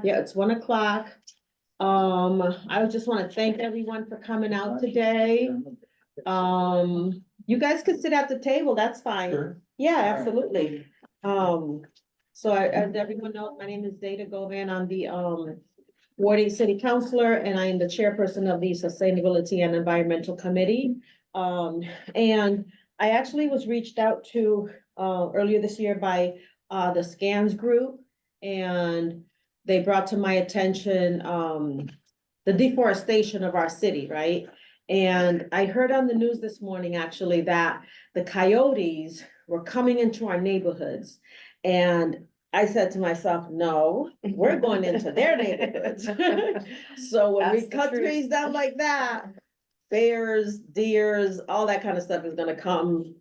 Yeah, it's 1 o'clock. I just want to thank everyone for coming out today. You guys could sit at the table, that's fine. Sure. Yeah, absolutely. So as everyone knows, my name is Dana Govan. I'm the, Ward 8 City Councilor, and I am the chairperson of the Sustainability and Environmental Committee. And I actually was reached out to, earlier this year by, the SCANS group. And they brought to my attention, the deforestation of our city, right? And I heard on the news this morning, actually, that the coyotes were coming into our neighborhoods. And I said to myself, no, we're going into their neighborhoods. So when we That's the cut truth. trees down like that, bears, deers, all that kind of stuff is gonna come,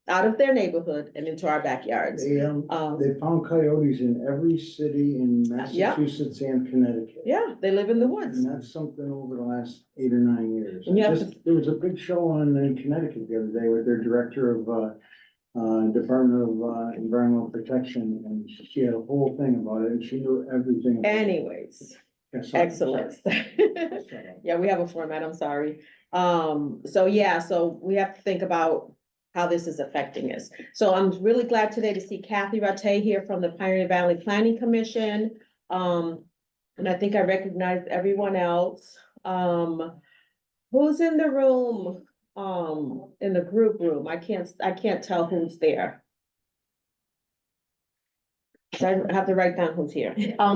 out of their neighborhood and into our backyards. They found coyotes in every city in Massachusetts and Connecticut. Yeah, they live in the woods. And that's something over the last 8 or 9 years. And you have There was a big show on in Connecticut the other day with their director of, Department of Environmental Protection, and she had a whole thing about it, and she knew everything. about it. Anyways, Yeah, sorry, excellent. sorry. Yeah, we have a format, I'm sorry. So yeah, so we have to think about how this is affecting us. So I'm really glad today to see Kathy Rattay here from the Pioneer Valley Planning Commission. And I think I recognized everyone else. Who's in the room? In the group room? I can't tell who's there. So I have to write down who's here.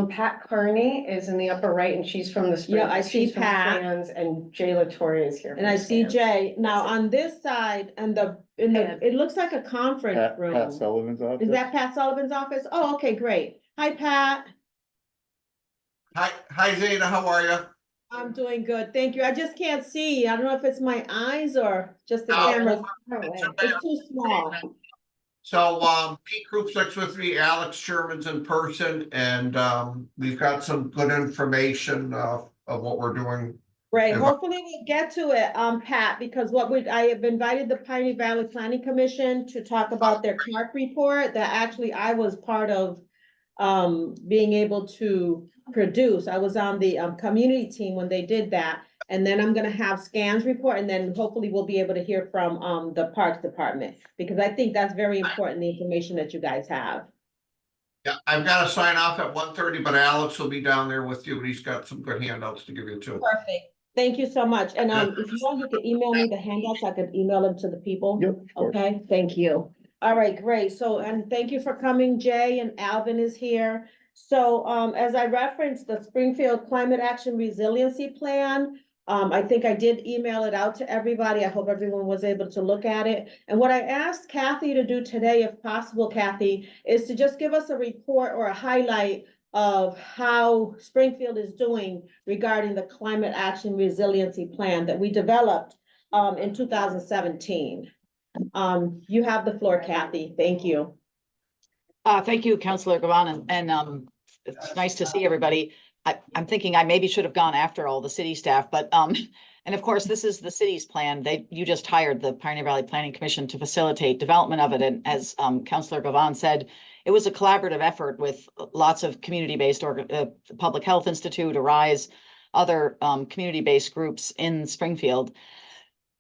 Pat Carney is in the upper right, and she's from the. Yeah, I see she's from Pat. Scans, and Jay Latoria is here. And I from see Scans. Jay. Now, That's it. on this side and Yeah. it looks like a conference Pat room. Sullivan's office. Is that Pat Sullivan's office? Oh, okay, great. Hi, Pat. Hi Zena, how are you? I'm doing good. Thank you. I just can't see. I don't know if it's my eyes or just the No. camera. It's It's too small. So, Pete Krupsik's with me, Alex Sherman's in person, and, we've got some good information of what we're doing. Great. Yeah. Hopefully we'll get to it, Pat, because I have invited the Pioneer Valley Planning Commission to talk about their CARC report that actually I was part of being able to produce. I was on the community team when they did that. And then I'm gonna have SCAN's report, and then hopefully we'll be able to hear from the Parks Department, because I think that's very important, the information that you guys have. Yeah, I've got to sign off at 1:30, but Alex will be down there with you, and he's got some good handouts to give you too. Perfect. Thank you so much. And if you want, you can email me the handouts. I could email them to the people. Yep, of course. Okay, thank you. All right, great. So, and thank you for coming. Jay and Alvin is here. So, as I referenced, the Springfield Climate Action Resiliency Plan, I think I did email it out to everybody. I hope everyone was able to look at it. And what I asked Kathy to do today, if possible, Kathy, is to just give us a report or a highlight of how Springfield is doing regarding the Climate Action Resiliency Plan that we developed in 2017. You have the floor, Kathy. Thank you. Thank you, Councilor Gavon, and it's nice to see everybody. I'm thinking I maybe should have gone after all the city staff, but and of course, this is the city's plan. You just hired the Pioneer Valley Planning Commission to facilitate development of it, and as Councilor Gavon said, it was a collaborative effort with lots of community-based Public Health Institute, Arise, other community-based groups in Springfield.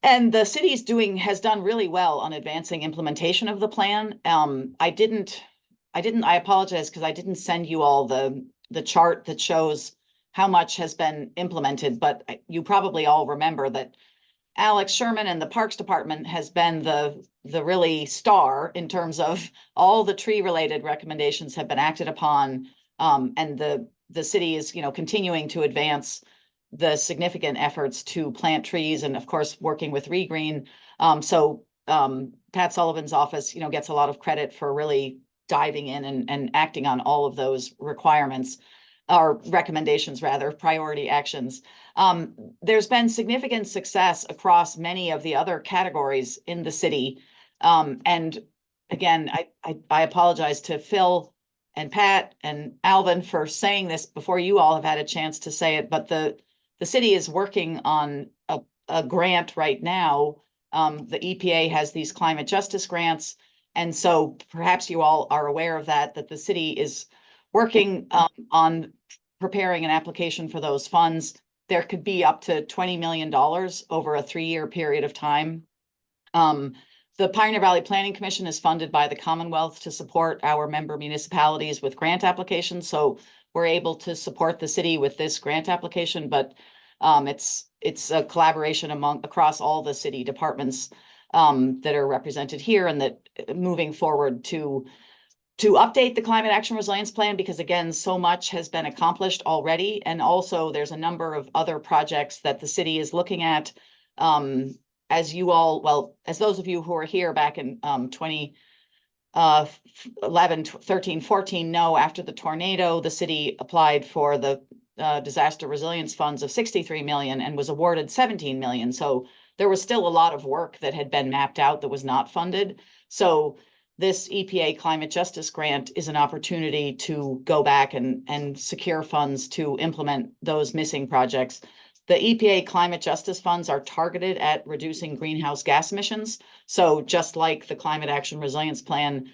And the city's has done really well on advancing implementation of the plan. I apologize because I didn't send you all the chart that shows how much has been implemented, but you probably all remember that Alex Sherman and the Parks Department has been the really star in terms of all the tree related recommendations have been acted upon. And the city is, continuing to advance the significant efforts to plant trees and of course, working with ReGreen. So Pat Sullivan's office, gets a lot of credit for really diving in and acting on all of those requirements or recommendations, rather, priority actions. There's been significant success across many of the other categories in the city. And again, I apologize to Phil and Pat and Alvin for saying this before you all have had a chance to say it, but the city is working on a grant right now. The EPA has these climate justice grants. And so perhaps you all are aware of that the city is working on preparing an application for those funds. There could be up to $20 million over a 3-year period of time. The Pioneer Valley Planning Commission is funded by the Commonwealth to support our member municipalities with grant applications. So we're able to support the city with this grant application, but it's a collaboration across all the city departments that are represented here, and that moving forward to update the Climate Action Resilience Plan, because again, so much has been accomplished already. And also there's a number of other projects that the city is looking at. As you all, well, as those of you who were here back in 2011, 13, 14 know, after the tornado, the city applied for the disaster resilience funds of 63 million and was awarded 17 million. So there was still a lot of work that had been mapped out that was not funded. So this EPA Climate Justice Grant is an opportunity to go back and secure funds to implement those missing projects. The EPA Climate Justice Funds are targeted at reducing greenhouse gas emissions. So just like the Climate Action Resilience Plan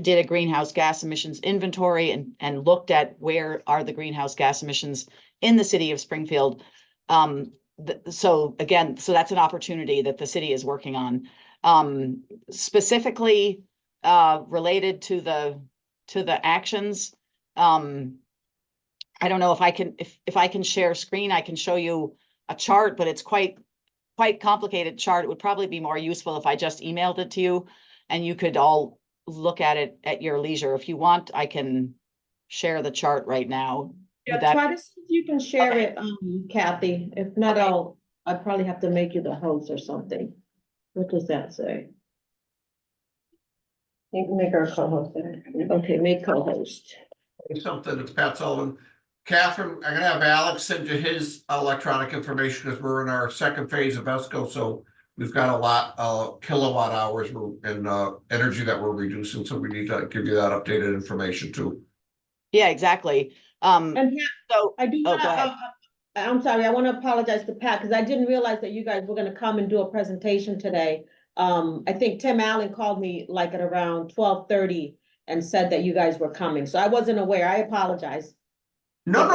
did a greenhouse gas emissions inventory and looked at where are the greenhouse gas emissions in the city of Springfield. So that's an opportunity that the city is working on. Specifically related to the actions. I don't know if I can share screen. I can show you a chart, but it's quite complicated chart. It would probably be more useful if I just emailed it to you and you could all look at it at your leisure. If you want, I can share the chart right now. Yeah, try to see if you can share it, Kathy. If not, I'd probably have to make you the host or something. What does that say? You can make her a co-host there. Okay, make co-host. Something, it's Pat Sullivan. Catherine, I'm gonna have Alex send you his electronic information because we're in our second phase of ESCO, so we've got a lot of kilowatt hours and energy that we're reducing, so we need to give you that updated information too. Yeah, exactly. And So I do go wanna, ahead. I'm sorry, I want to apologize to Pat because I didn't realize that you guys were gonna come and do a presentation today. I think Tim Allen called me like at around 12:30 and said that you guys were coming, so I wasn't aware. I apologize. No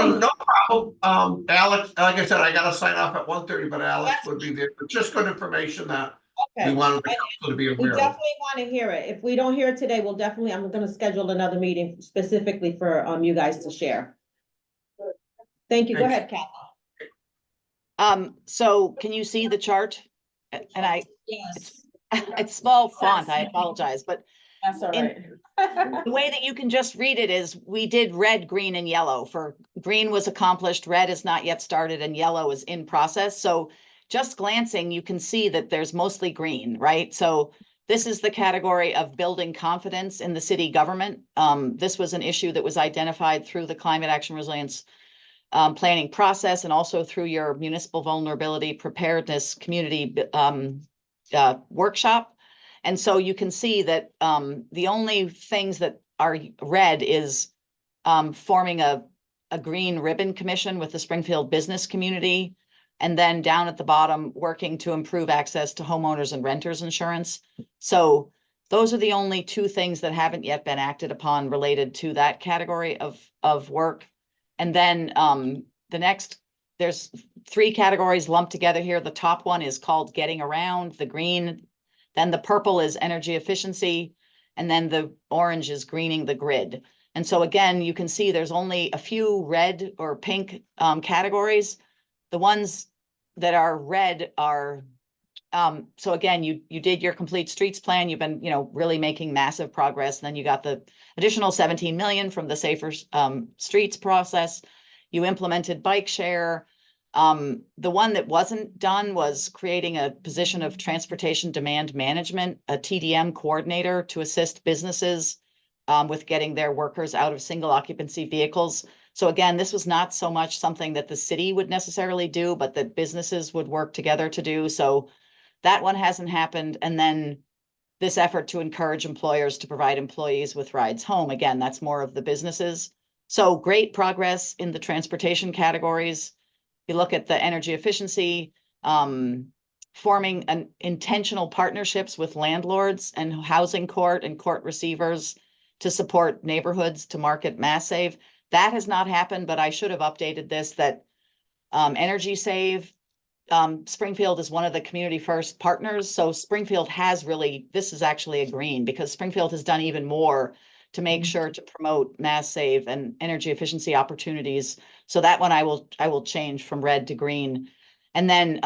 problem. Alex, like I said, I gotta sign off at 1:30, but Alex would be there. But just good information that we Okay, wanted the council to be we aware of. definitely want to hear it. If we don't hear it today, I'm gonna schedule another meeting specifically for you guys to share. Thank you. Go Thanks. ahead, Kathy. So can you see the chart? And Yes, it's small font, I apologize, but that's all right. the way that you can just read it is we did red, green, and yellow. For green was accomplished, red is not yet started, and yellow is in process. So just glancing, you can see that there's mostly green, right? So this is the category of building confidence in the city government. This was an issue that was identified through the Climate Action Resilience planning process, and also through your municipal vulnerability preparedness community workshop. And so you can see that the only things that are red is forming a green ribbon commission with the Springfield business community. And then down at the bottom, working to improve access to homeowners and renters insurance. So those are the only two things that haven't yet been acted upon related to that category of work. And then the next, there's 3 categories lumped together here. The top one is called getting around, the green. Then the purple is energy efficiency. And then the orange is greening the grid. And so again, you can see there's only a few red or pink categories. The ones that are red are, so again, you did your complete streets plan. You've been, really making massive progress. And then you got the additional 17 million from the Safer Streets process. You implemented bike share. The one that wasn't done was creating a position of transportation demand management, a TDM coordinator to assist businesses with getting their workers out of single occupancy vehicles. So again, this was not so much something that the city would necessarily do, but that businesses would work together to do. So that one hasn't happened. And then this effort to encourage employers to provide employees with rides home. Again, that's more of the businesses. So great progress in the transportation categories. You look at the energy efficiency, forming intentional partnerships with landlords and housing court and court receivers to support neighborhoods to market Mass Save. That has not happened, but I should have updated this that Energy Save, Springfield is one of the community first partners. So Springfield has really, this is actually a green because Springfield has done even more to make sure to promote Mass Save and energy efficiency opportunities. So that one I will change from red to green. And then,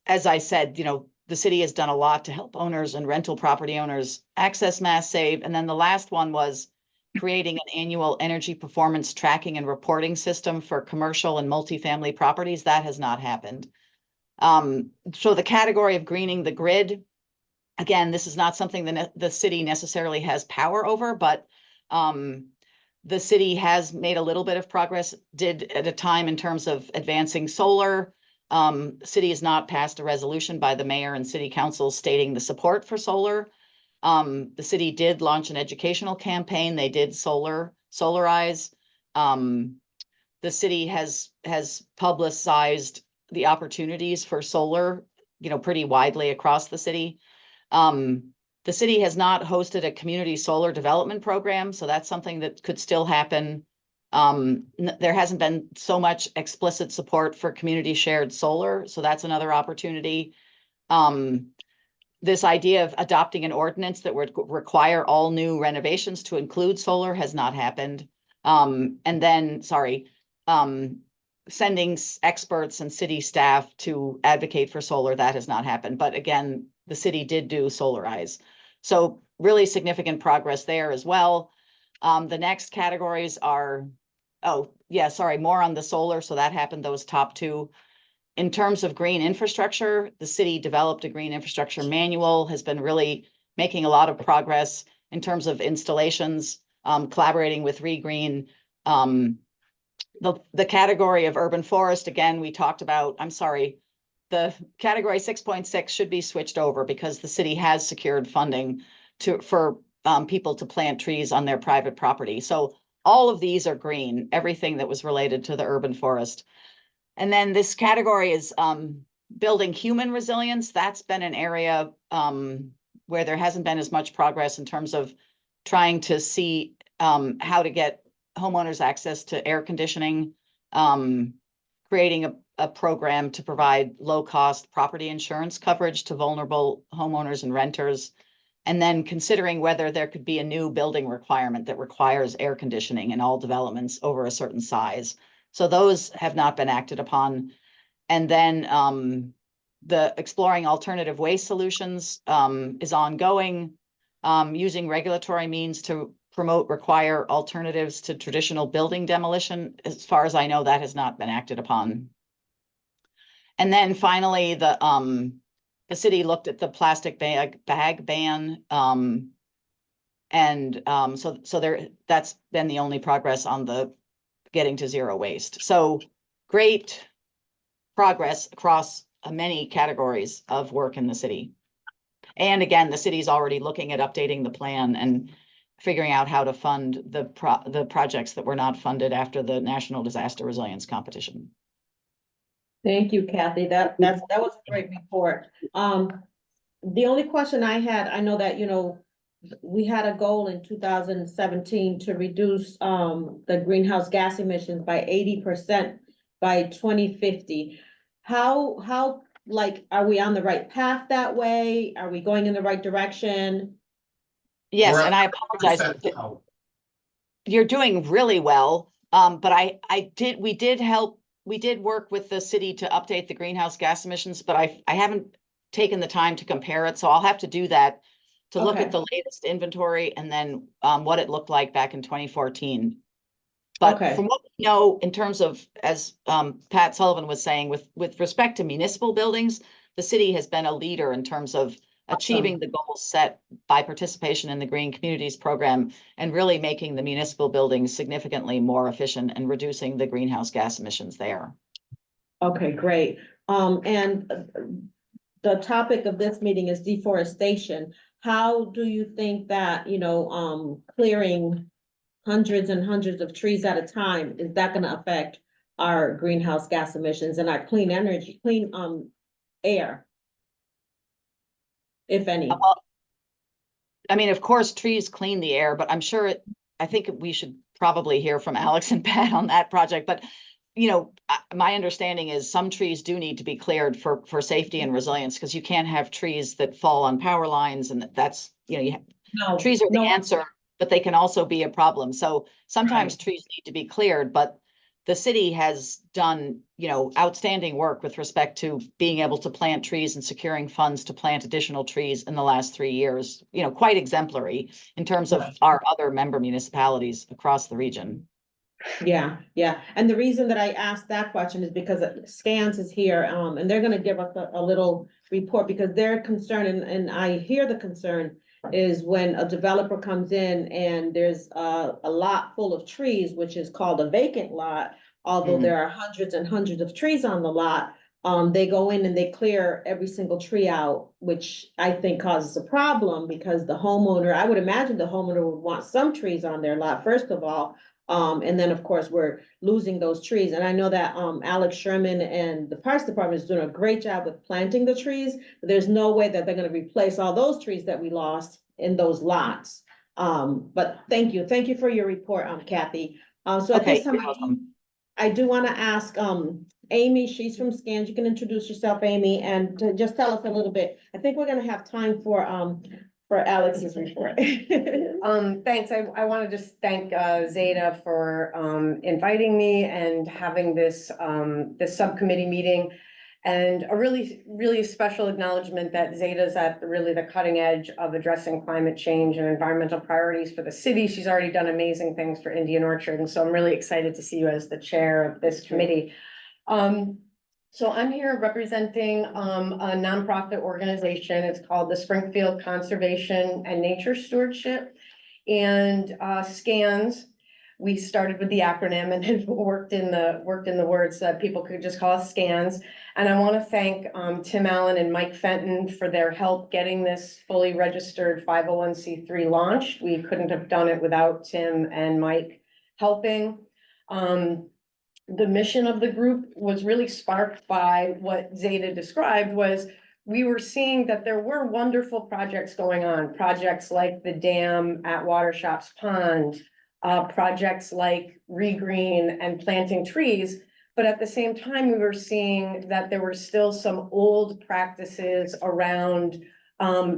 as I said, you know, the city has done a lot to help owners and rental property owners access Mass Save. And then the last one was creating an annual energy performance tracking and reporting system for commercial and multifamily properties. That has not happened. So the category of greening the grid, again, this is not something that the city necessarily has power over, but the city has made a little bit of progress, did at a time in terms of advancing solar. The city has not passed a resolution by the mayor and city council stating the support for solar. The city did launch an educational campaign. They did solarize. The city has publicized the opportunities for solar, you know, pretty widely across the city. The city has not hosted a community solar development program, so that's something that could still happen. There hasn't been so much explicit support for community shared solar, so that's another opportunity. This idea of adopting an ordinance that would require all new renovations to include solar has not happened. And then, sending experts and city staff to advocate for solar, that has not happened. But again, the city did do solarize. So really significant progress there as well. The next categories are, more on the solar. So that happened, those top two. In terms of green infrastructure, the city developed a green infrastructure manual, has been really making a lot of progress in terms of installations, collaborating with ReGreen. The category of urban forest, again, we talked about, the category 6.6 should be switched over because the city has secured funding for people to plant trees on their private property. So all of these are green, everything that was related to the urban forest. And then this category is building human resilience. That's been an area where there hasn't been as much progress in terms of trying to see how to get homeowners access to air conditioning, creating a program to provide low-cost property insurance coverage to vulnerable homeowners and renters, and then considering whether there could be a new building requirement that requires air conditioning in all developments over a certain size. So those have not been acted upon. And then the exploring alternative waste solutions is ongoing, using regulatory means to require alternatives to traditional building demolition. As far as I know, that has not been acted upon. And then finally, the city looked at the plastic bag ban. That's been the only progress on the getting to zero waste. So great progress across many categories of work in the city. And again, the city's already looking at updating the plan and figuring out how to fund the projects that were not funded after the National Disaster Resilience Competition. Thank you, Kathy. That was a great report. The only question I had, I know that, you know, we had a goal in 2017 to reduce the greenhouse gas emissions by 80% by 2050. How are we on the right path that way? Are we going in the right direction? Yes, We're and I at apologize. 100% now. You're doing really well. But we did work with the city to update the greenhouse gas emissions, but I haven't taken the time to compare it. So I'll have to do that to look Okay. at the latest inventory and then what it looked like back in 2014. But Okay. from what we know, in terms of, as Pat Sullivan was saying, with respect to municipal buildings, the city has been a leader in terms of achieving the goals set by participation in the Green Communities Program and really making the municipal buildings significantly more efficient and reducing the greenhouse gas emissions there. Okay, great. And the topic of this meeting is deforestation. How do you think that, you know, clearing hundreds and hundreds of trees at a time, is that gonna affect our greenhouse gas emissions and our clean energy, clean air? If any. I mean, of course, trees clean the air, but I'm sure I think we should probably hear from Alex and Pat on that project, but you know, my understanding is some trees do need to be cleared for safety and resilience, because you can't have trees that fall on power lines, and that's, you know, No, trees are the no, answer, but they can also be a problem. So sometimes Right. trees need to be cleared, but the city has done, you know, outstanding work with respect to being able to plant trees and securing funds to plant additional trees in the last 3 years, you know, quite exemplary in terms of Right. our other member municipalities across the region. Yeah, yeah. And the reason that I asked that question is because Scans is here, and they're gonna give us a little report because they're concerned, and I hear the concern is when a developer comes in and there's a lot full of trees, which is called a vacant lot, although there are hundreds and hundreds of trees on the lot, they go in and they clear every single tree out, which I think causes a problem because the homeowner, I would imagine the homeowner would want some trees on their lot, first of all. And then, of course, we're losing those trees. And I know that Alex Sherman and the Parks Department is doing a great job with planting the trees. But there's no way that they're gonna replace all those trees that we lost in those lots. But thank you. Thank you for your report, Kathy. So at Okay, this time, you're welcome. I do want to ask Amy, she's from Scans. You can introduce yourself, Amy, and to just tell us a little bit. I think we're gonna have time for Alex's report. Thanks. I want to just thank Zeta for inviting me and having this subcommittee meeting. And a really special acknowledgement that Zeta's at really the cutting edge of addressing climate change and environmental priorities for the city. She's already done amazing things for Indian Orchard, and so I'm really excited to see you as the chair of this committee. So I'm here representing a nonprofit organization. It's called the Springfield Conservation and Nature Stewardship. And Scans, we started with the acronym and then worked in the words that people could just call us Scans. And I want to thank Tim Allen and Mike Fenton for their help getting this fully registered 501c3 launched. We couldn't have done it without Tim and Mike helping. The mission of the group was really sparked by what Zeta described. Was we were seeing that there were wonderful projects going on, projects like the dam at Watershops Pond, projects like Regreen and planting trees. But at the same time, we were seeing that there were still some old practices around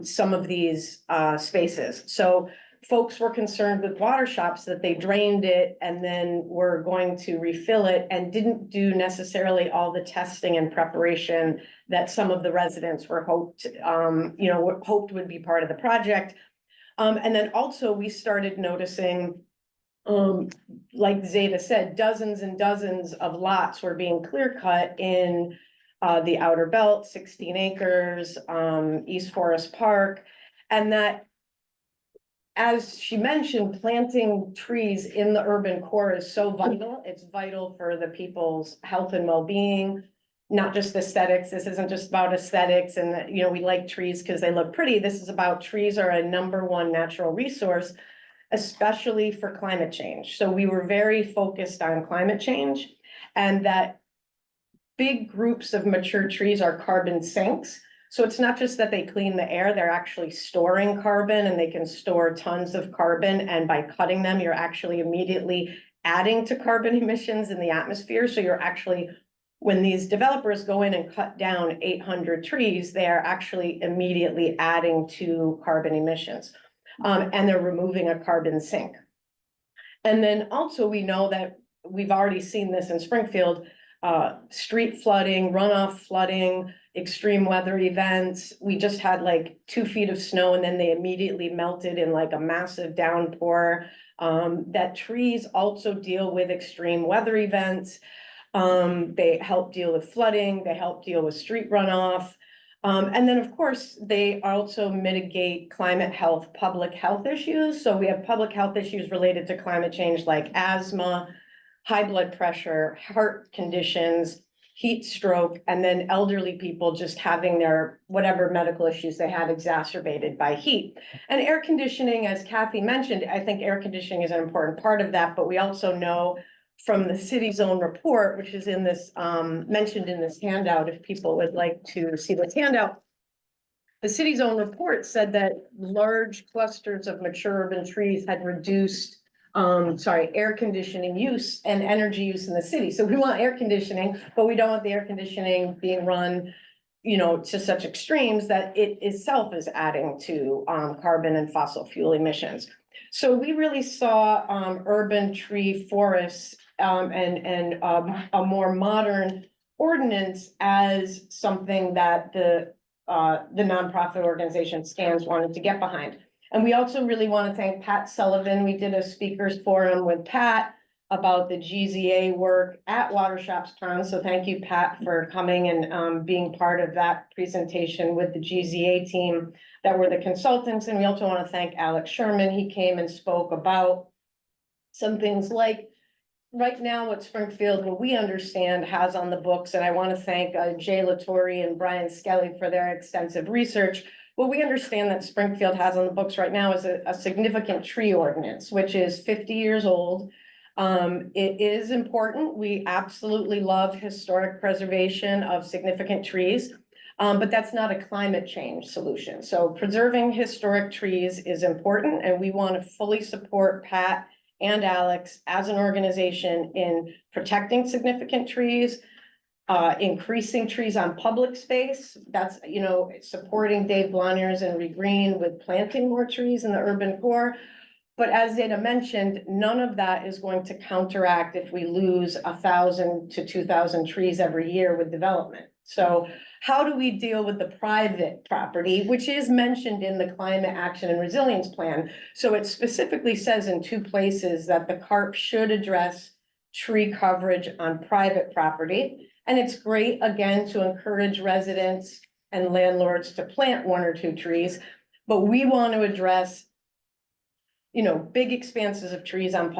some of these spaces. So folks were concerned with Watershops that they drained it and then were going to refill it and didn't do necessarily all the testing and preparation that some of the residents were hoped would be part of the project. And then also we started noticing, like Zeta said, dozens and dozens of lots were being clear cut in the Outer Belt, 16 acres, East Forest Park, and that, as she mentioned, planting trees in the urban core is so vital. It's vital for the people's health and well-being, not just aesthetics. This isn't just about aesthetics and, you know, we like trees because they look pretty. This is about trees are a #1 natural resource, especially for climate change. So we were very focused on climate change and that big groups of mature trees are carbon sinks. So it's not just that they clean the air, they're actually storing carbon and they can store tons of carbon. And by cutting them, you're actually immediately adding to carbon emissions in the atmosphere. So you're actually, when these developers go in and cut down 800 trees, they are actually immediately adding to carbon emissions. And they're removing a carbon sink. And then also we know that we've already seen this in Springfield, street flooding, runoff flooding, extreme weather events. We just had like 2 feet of snow and then they immediately melted in like a massive downpour. That trees also deal with extreme weather events. They help deal with flooding, they help deal with street runoff. And then of course, they also mitigate climate health, public health issues. So we have public health issues related to climate change like asthma, high blood pressure, heart conditions, heat stroke, and then elderly people just having their whatever medical issues they have exacerbated by heat. And air conditioning, as Kathy mentioned, I think air conditioning is an important part of that, but we also know from the city's own report, which is in this mentioned in this handout, if people would like to see this handout, the city's own report said that large clusters of mature urban trees had reduced air conditioning use and energy use in the city. So we want air conditioning, but we don't want the air conditioning being run, you know, to such extremes that it itself is adding to carbon and fossil fuel emissions. So we really saw urban tree forests and a more modern ordinance as something that the nonprofit organization SCANS wanted to get behind. And we also really want to thank Pat Sullivan. We did a speakers forum with Pat about the GZA work at Water Shops Pond. So thank you, Pat, for coming and being part of that presentation with the GZA team that were the consultants. And we also want to thank Alex Sherman. He came and spoke about some things like right now what Springfield, what we understand, has on the books. And I want to thank Jay Latore and Brian Skelly for their extensive research. What we understand that Springfield has on the books right now is a significant tree ordinance, which is 50 years old. It is important. We absolutely love historic preservation of significant trees, but that's not a climate change solution. So preserving historic trees is important, and we want to fully support Pat and Alex as an organization in protecting significant trees, increasing trees on public space. That's, you know, supporting Dave Bloniers and Regreen with planting more trees in the urban core. But as Zeta mentioned, none of that is going to counteract if we lose 1,000 to 2,000 trees every year with development. So how do we deal with the private property, which is mentioned in the Climate Action and Resilience Plan? So it specifically says in 2 places that the CARP should address tree coverage on private property. And it's great, again, to encourage residents and landlords to plant 1 or 2 trees, but we want to address, you know, big expanses of trees on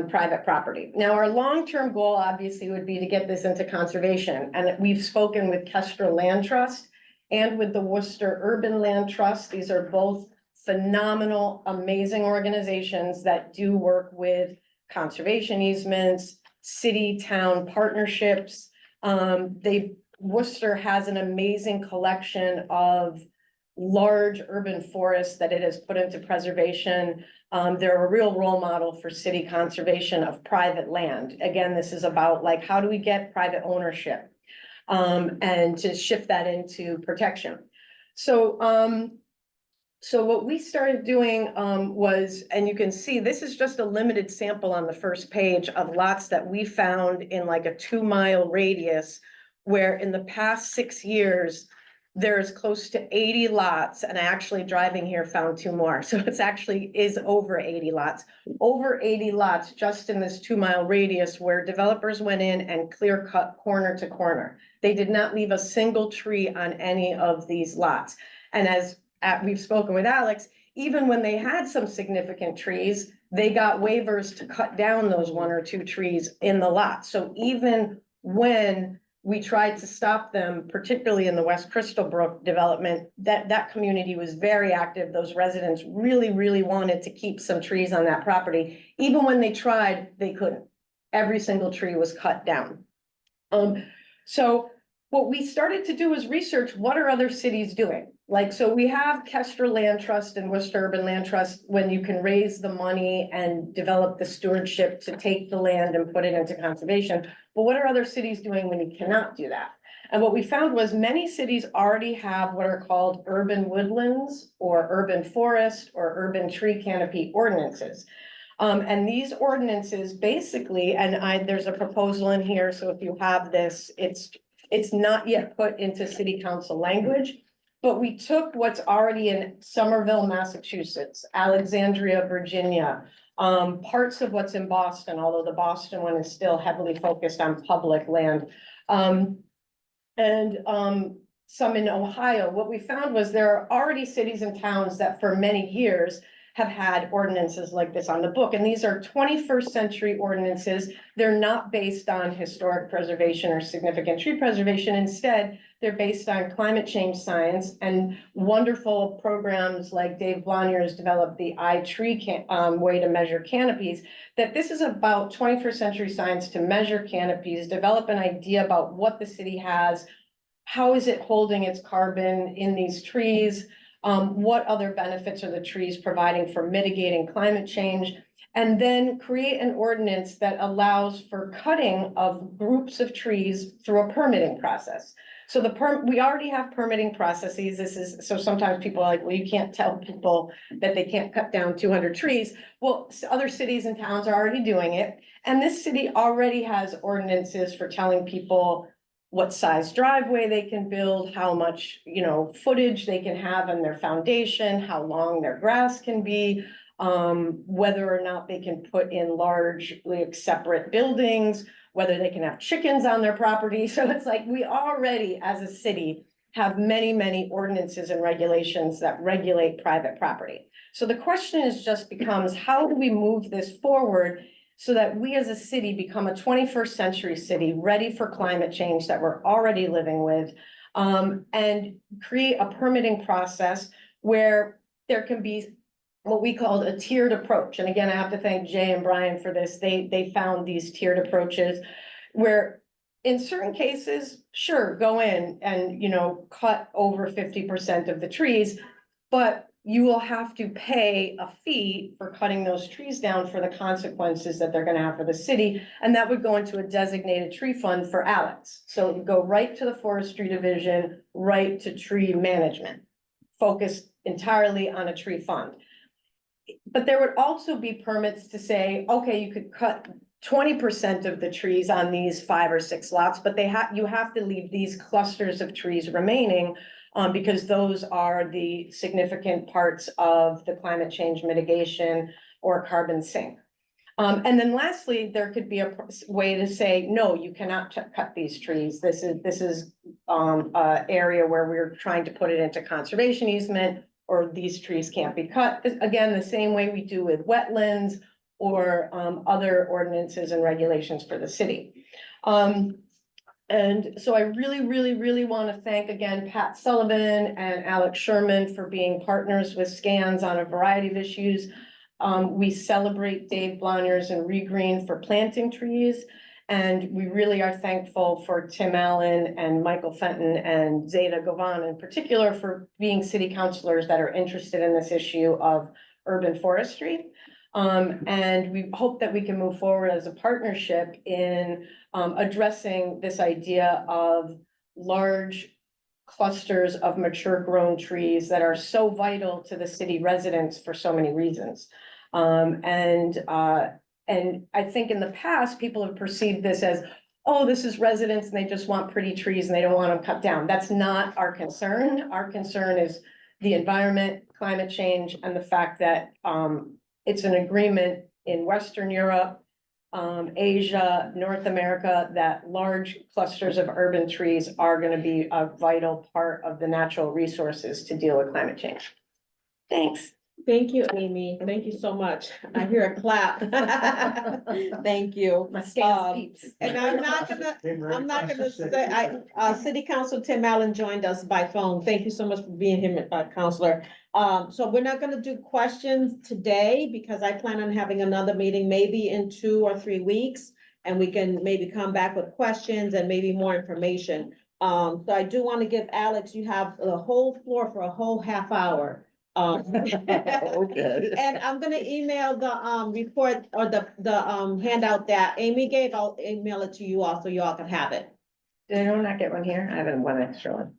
private property. Now, our long-term goal obviously would be to get this into conservation. And we've spoken with Kestrel Land Trust and with the Worcester Urban Land Trust. These are both phenomenal, amazing organizations that do work with conservation easements, city-town partnerships. Worcester has an amazing collection of large urban forests that it has put into preservation. They're a real role model for city conservation of private land. Again, this is about like, how do we get private ownership and to shift that into protection? So, so what we started doing was, and you can see, this is just a limited sample on the first page of lots that we found in like a 2-mile radius, where in the past 6 years, there's close to 80 lots, and I actually driving here found 2 more. So it's actually is over 80 lots, just in this 2-mile radius where developers went in and clear cut corner to corner. They did not leave a single tree on any of these lots. And as we've spoken with Alex, even when they had some significant trees, they got waivers to cut down those 1 or 2 trees in the lot. So even when we tried to stop them, particularly in the West Crystal Brook development, that community was very active. Those residents really, really wanted to keep some trees on that property. Even when they tried, they couldn't. Every single tree was cut down. So what we started to do is research, what are other cities doing? Like, so we have Kestrel Land Trust and Worcester Urban Land Trust, when you can raise the money and develop the stewardship to take the land and put it into conservation. But what are other cities doing when you cannot do that? And what we found was many cities already have what are called urban woodlands or urban forest or urban tree canopy ordinances. And these ordinances basically, and there's a proposal in here, so if you have this, it's not yet put into city council language, but we took what's already in Somerville, Massachusetts, Alexandria, Virginia, parts of what's in Boston, although the Boston one is still heavily focused on public land, and some in Ohio. What we found was there are already cities and towns that for many years have had ordinances like this on the book. And these are 21st century ordinances. They're not based on historic preservation or significant tree preservation. Instead, they're based on climate change science and wonderful programs like Dave Bloniers developed the iTree way to measure canopies, that this is about 21st century science to measure canopies, develop an idea about what the city has, how is it holding its carbon in these trees? What other benefits are the trees providing for mitigating climate change? And then create an ordinance that allows for cutting of groups of trees through a permitting process. So we already have permitting processes. So sometimes people are like, well, you can't tell people that they can't cut down 200 trees. Well, other cities and towns are already doing it. And this city already has ordinances for telling people what size driveway they can build, how much, footage they can have in their foundation, how long their grass can be, whether or not they can put in largely separate buildings, whether they can have chickens on their property. So it's like we already, as a city, have many, many ordinances and regulations that regulate private property. So the question is just becomes, how do we move this forward so that we as a city become a 21st century city ready for climate change that we're already living with, and create a permitting process where there can be what we called a tiered approach. And again, I have to thank Jay and Brian for this. They found these tiered approaches where in certain cases, sure, go in and, cut over 50% of the trees, but you will have to pay a fee for cutting those trees down for the consequences that they're gonna have for the city. And that would go into a designated tree fund for Alex. So it would go right to the forestry division, right to tree management, focused entirely on a tree fund. But there would also be permits to say, okay, you could cut 20% of the trees on these 5 or 6 lots, but you have to leave these clusters of trees remaining, because those are the significant parts of the climate change mitigation or carbon sink. And then lastly, there could be a way to say, no, you cannot cut these trees. This is an area where we're trying to put it into conservation easement, or these trees can't be cut. Again, the same way we do with wetlands or other ordinances and regulations for the city. And so I really, really, really want to thank again, Pat Sullivan and Alex Sherman for being partners with SCANS on a variety of issues. We celebrate Dave Blonyers and Regreen for planting trees. And we really are thankful for Tim Allen and Michael Fenton and Zeta Govan in particular for being city councilors that are interested in this issue of urban forestry. And we hope that we can move forward as a partnership in addressing this idea of large clusters of mature grown trees that are so vital to the city residents for so many reasons. And I think in the past, people have perceived this as, oh, this is residents and they just want pretty trees and they don't want them cut down. That's not our concern. Our concern is the environment, climate change, and the fact that it's an agreement in Western Europe, Asia, North America, that large clusters of urban trees are going to be a vital part of the natural resources to deal with climate change. Thanks. Thank you, Amy. Thank you so much. I hear a clap. Thank you. My scales peeps. And I'm not gonna say, City Council Tim Allen joined us by phone. Thank you so much for being here, Counselor. So we're not gonna do questions today because I plan on having another meeting maybe in 2 or 3 weeks. And we can maybe come back with questions and maybe more information. So I do want to give Alex, you have the whole floor for a whole half hour. Okay. And I'm gonna email the report or the handout that Amy gave. I'll email it to you all so you all can have it. Did anyone not get one here? I have one extra one.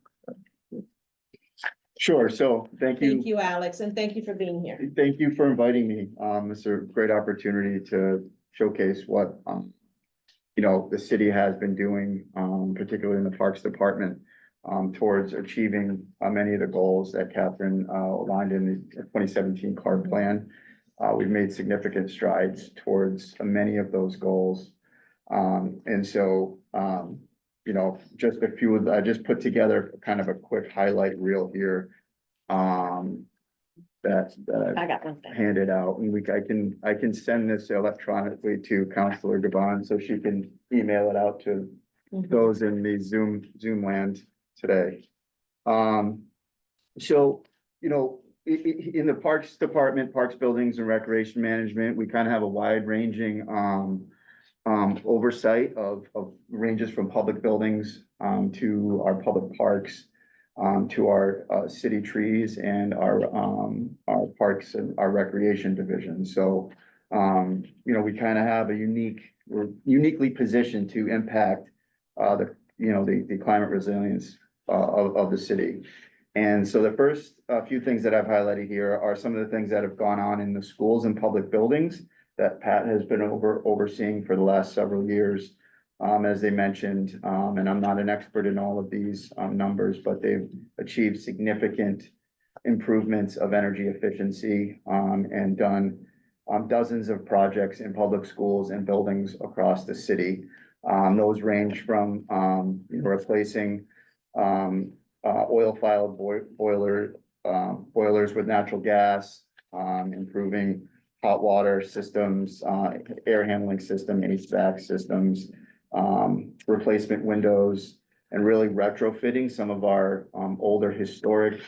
Sure, so thank Thank you. you, Alex, and thank you for being here. Thank you for inviting me. It's a great opportunity to showcase what, the city has been doing, particularly in the Parks Department, towards achieving many of the goals that Catherine aligned in the 2017 CARD plan. We've made significant strides towards many of those goals. And so, just a few, I just put together kind of a quick highlight reel here. That I got one. I've handed out, and I can send this electronically to Councilor Gabon so she can email it out to those in the Zoom land today. So, in the Parks Department, Parks, Buildings and Recreation Management, we kind of have a wide ranging oversight of ranges from public buildings, to our public parks, to our, city trees and our parks and our recreation division. So, you know, we kind of have we're uniquely positioned to impact, the climate resilience, of the city. And so the first, few things that I've highlighted here are some of the things that have gone on in the schools and public buildings that Pat has been overseeing for the last several years. As they mentioned, and I'm not an expert in all of these, numbers, but they've achieved significant improvements of energy efficiency, and done, dozens of projects in public schools and buildings across the city. Those range from, replacing, oil-fired boilers with natural gas, improving hot water systems, air handling system, HVAC systems, replacement windows, and really retrofitting some of our, older historic,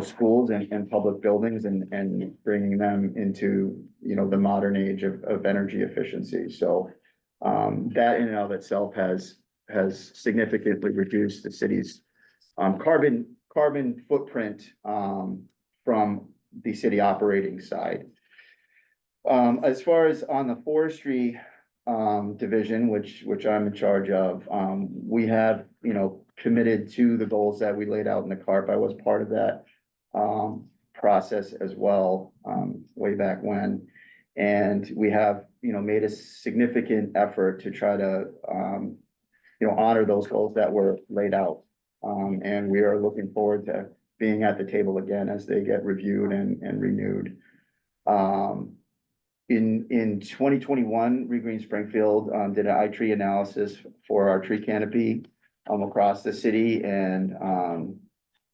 schools and public buildings and bringing them into, the modern age of energy efficiency. So, that in and of itself has significantly reduced the city's, carbon footprint, from the city operating side. As far as on the forestry, division, which I'm in charge of, we have, committed to the goals that we laid out in the CARP. I was part of that, process as well, way back when. And we have, made a significant effort to try to, honor those goals that were laid out. And we are looking forward to being at the table again as they get reviewed and renewed. In 2021, Regreen Springfield, did an iTree analysis for our tree canopy, across the city, and,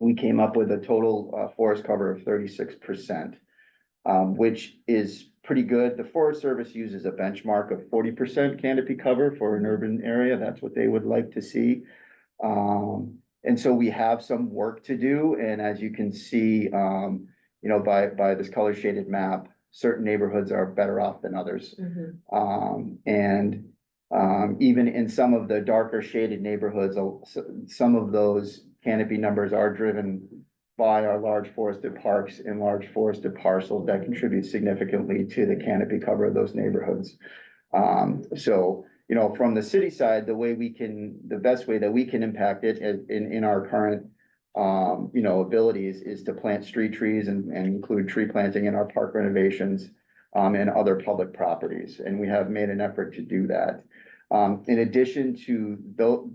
we came up with a total, forest cover of 36%, which is pretty good. The Forest Service uses a benchmark of 40% canopy cover for an urban area. That's what they would like to see. And so we have some work to do, and as you can see, by this color shaded map, certain neighborhoods are better off than others. Even in some of the darker shaded neighborhoods, some of those canopy numbers are driven by our large forested parks and large forested parcels that contribute significantly to the canopy cover of those neighborhoods. So, from the city side, the best way that we can impact it in our current, abilities is to plant street trees and include tree planting in our park renovations, and other public properties. And we have made an effort to do that. In addition to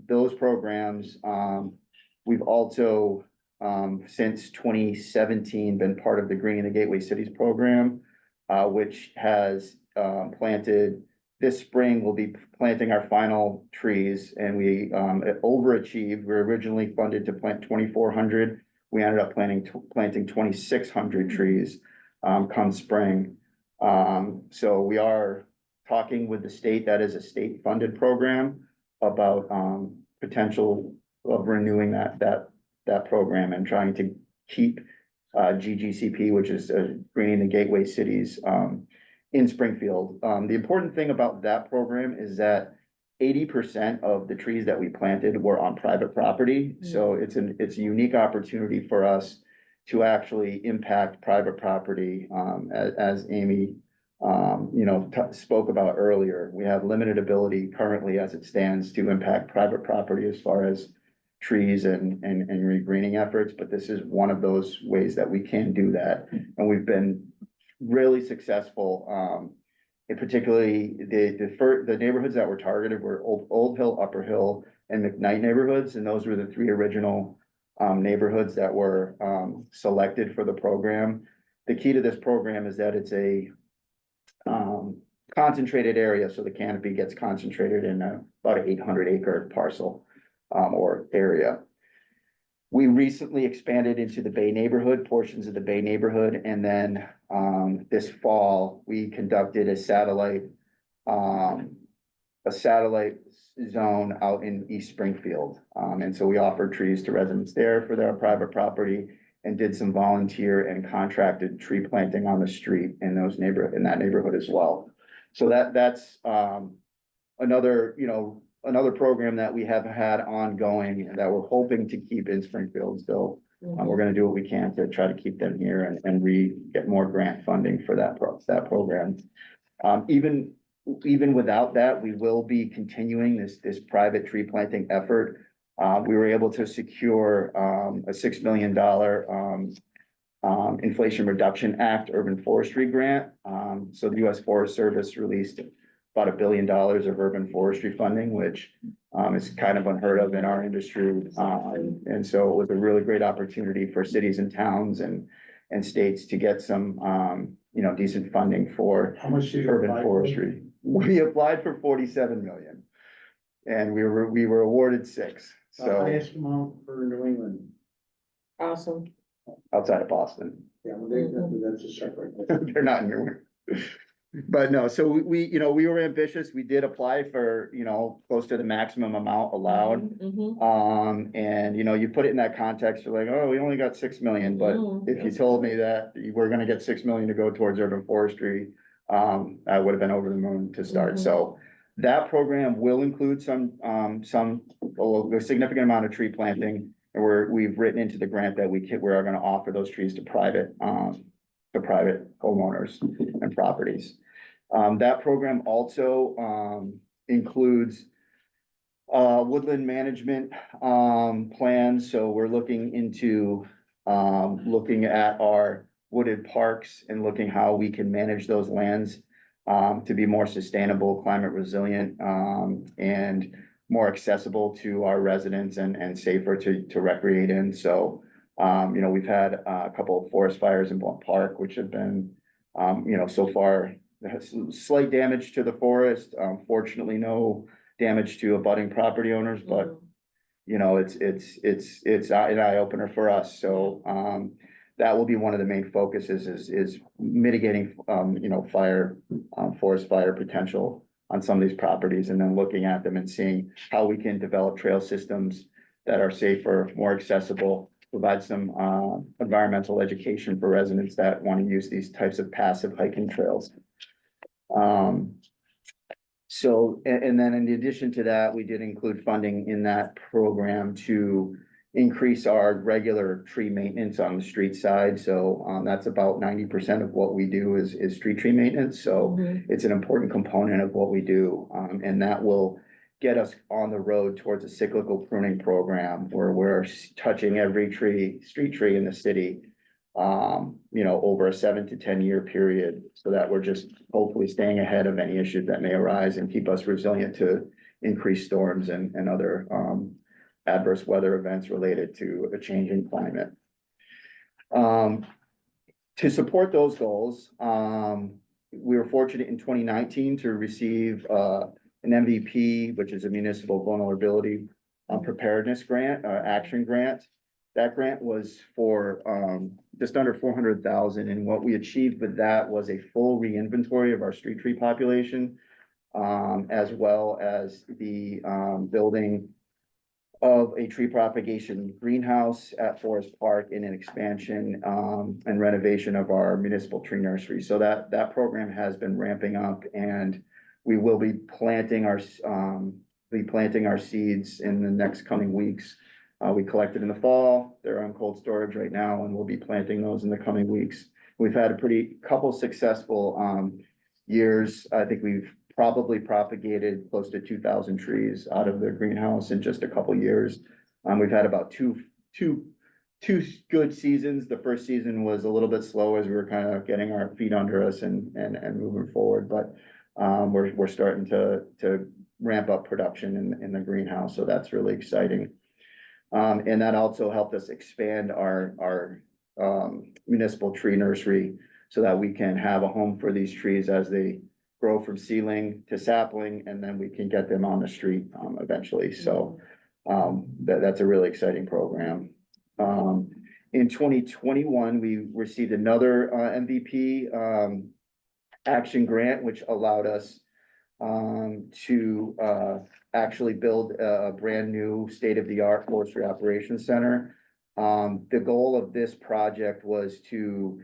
those programs, we've also, since 2017, been part of the Greening the Gateway Cities program, which has, planted. This spring, we'll be planting our final trees, and we overachieved. We were originally funded to plant 2,400. We ended up planting 2,600 trees, come spring. So we are talking with the state, that is a state-funded program, about potential of renewing that program and trying to keep GGCP, which is Greening the Gateway Cities, in Springfield. The important thing about that program is that 80% of the trees that we planted were on private property. So it's a unique opportunity for us to actually impact private property, as Amy, spoke about earlier. We have limited ability currently as it stands to impact private property as far as trees and regreening efforts, but this is one of those ways that we can do that. And we've been really successful, and particularly the neighborhoods that were targeted were Old Hill, Upper Hill, and McKnight neighborhoods, and those were the three original neighborhoods that were selected for the program. The key to this program is that it's a concentrated area, so the canopy gets concentrated in about an 800-acre parcel, or area. We recently expanded into the Bay neighborhood, portions of the Bay neighborhood, and then this fall, we conducted a satellite zone out in East Springfield. And so we offered trees to residents there for their private property and did some volunteer and contracted tree planting on the street in that neighborhood as well. So that's, another, another program that we have had ongoing and that we're hoping to keep in Springfield. So, we're gonna do what we can to try to keep them here and get more grant funding for that program. Even without that, we will be continuing this private tree planting effort. We were able to secure, a $6 million, Inflation Reduction Act Urban Forestry Grant. So the US Forest Service released about $1 billion of urban forestry funding, which is kind of unheard of in our industry. And so it was a really great opportunity for cities and towns and states to get some, decent funding for How much did you apply urban for? forestry. We applied for 47 million. And we were awarded 6, The so highest amount for New England. Awesome. outside of Boston. Yeah, well, that's a separate. They're not in your. But no, so we were ambitious. We did apply for, close to the maximum amount allowed. Mhm. And you put it in that context, you're like, oh, we only got 6 million, but Mhm. if you told me that we're gonna get 6 million to go towards urban forestry, I would have been over the moon to start. Mhm. So that program will include a significant amount of tree planting. And we've written into the grant that we're gonna offer those trees to private homeowners and properties. That program also, includes woodland management, plans. So we're looking into, looking at our wooded parks and looking how we can manage those lands, to be more sustainable, climate resilient, and more accessible to our residents and safer to recreate in. So, we've had a couple of forest fires in Blunt Park, which have been, so far slight damage to the forest. Fortunately, no damage to abutting property owners, but it's an eye opener for us. So, that will be one of the main focuses is mitigating, forest fire potential on some of these properties and then looking at them and seeing how we can develop trail systems that are safer, more accessible, provide some, environmental education for residents that want to use these types of passive hiking trails. So, and then in addition to that, we did include funding in that program to increase our regular tree maintenance on the street side. So, that's about 90% of what we do is street tree maintenance. So Mhm. it's an important component of what we do. And that will get us on the road towards a cyclical pruning program where we're touching every street tree in the city, over a 7 to 10 year period, so that we're just hopefully staying ahead of any issues that may arise and keep us resilient to increased storms and other, adverse weather events related to a changing climate. To support those goals, we were fortunate in 2019 to receive, an MVP, which is a municipal vulnerability preparedness grant, action grant. That grant was for just under 400,000, and what we achieved with that was a full re-inventory of our street tree population, as well as the building of a tree propagation greenhouse at Forest Park in an expansion and renovation of our municipal tree nursery. So that program has been ramping up, and we will be planting our seeds in the next coming weeks. We collected in the fall, they're on cold storage right now, and we'll be planting those in the coming weeks. We've had a couple successful years. I think we've probably propagated close to 2,000 trees out of the greenhouse in just a couple years. We've had about two good seasons. The first season was a little bit slow as we were kind of getting our feet under us and moving forward, but we're starting to ramp up production in the greenhouse, so that's really exciting. And that also helped us expand our municipal tree nursery so that we can have a home for these trees as they grow from seedling to sapling, and then we can get them on the street eventually. So that's a really exciting program. In 2021, we received another MVP action grant, which allowed us to actually build a brand new state-of-the-art forestry operations center. The goal of this project was to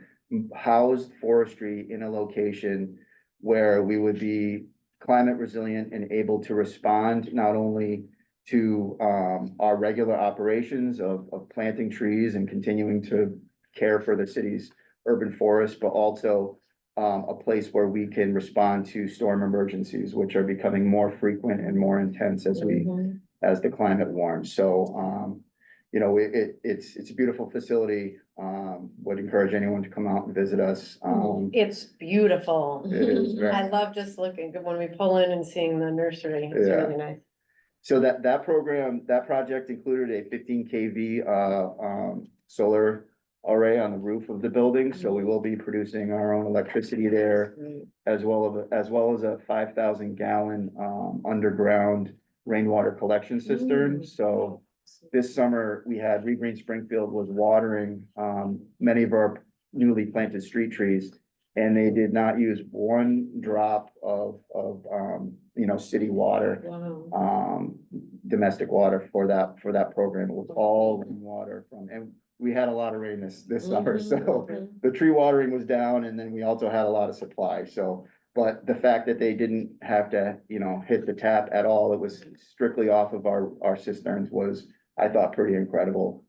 house forestry in a location where we would be climate resilient and able to respond not only to our regular operations of planting trees and continuing to care for the city's urban forest, but also a place where we can respond to storm emergencies, which are becoming more frequent and more intense as as the climate warms. So, you know, it's a beautiful facility. Would encourage anyone to come out and visit us. It's beautiful. It is very. I love just looking, when we pull in and seeing the nursery, it's Yeah. really nice. So that program, that project included a 15 kV solar array on the roof of the building. So we will be producing our own electricity there, as well as a 5,000 gallon underground rainwater collection cistern. So this summer, we had Regreen Springfield was watering many of our newly planted street trees. And they did not use one drop of you know, city water, Wow. domestic water for that program. It was all rainwater and we had a lot of rain this summer, so the tree watering was down, and then we also had a lot of supply, so. But the fact that they didn't have to, you know, hit the tap at all, it was strictly off of our cisterns was, I thought, pretty incredible.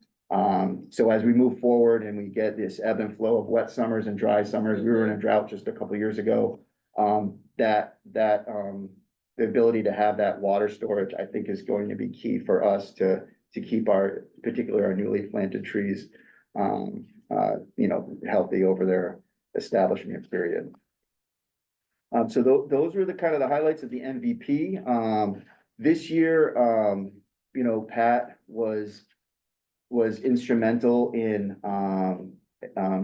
So as we move forward and we get this ebb and flow of wet summers and dry summers, we were in a drought just a couple years ago. The ability to have that water storage, I think, is going to be key for us to keep particularly our newly planted trees, you know, healthy over their establishment period. So those were the kind of the highlights of the MVP. This year, you know, Pat was instrumental in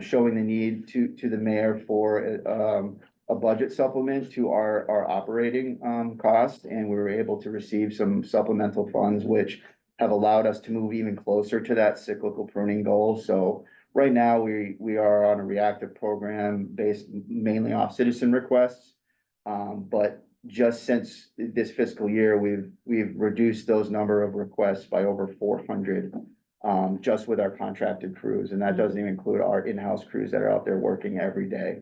showing the need to the mayor for a budget supplement to our operating costs, and we were able to receive some supplemental funds, which have allowed us to move even closer to that cyclical pruning goal. So right now, we are on a reactive program based mainly off citizen requests. But just since this fiscal year, we've reduced those number of requests by over 400, just with our contracted crews, and that doesn't even include our in-house crews that are out there working every day.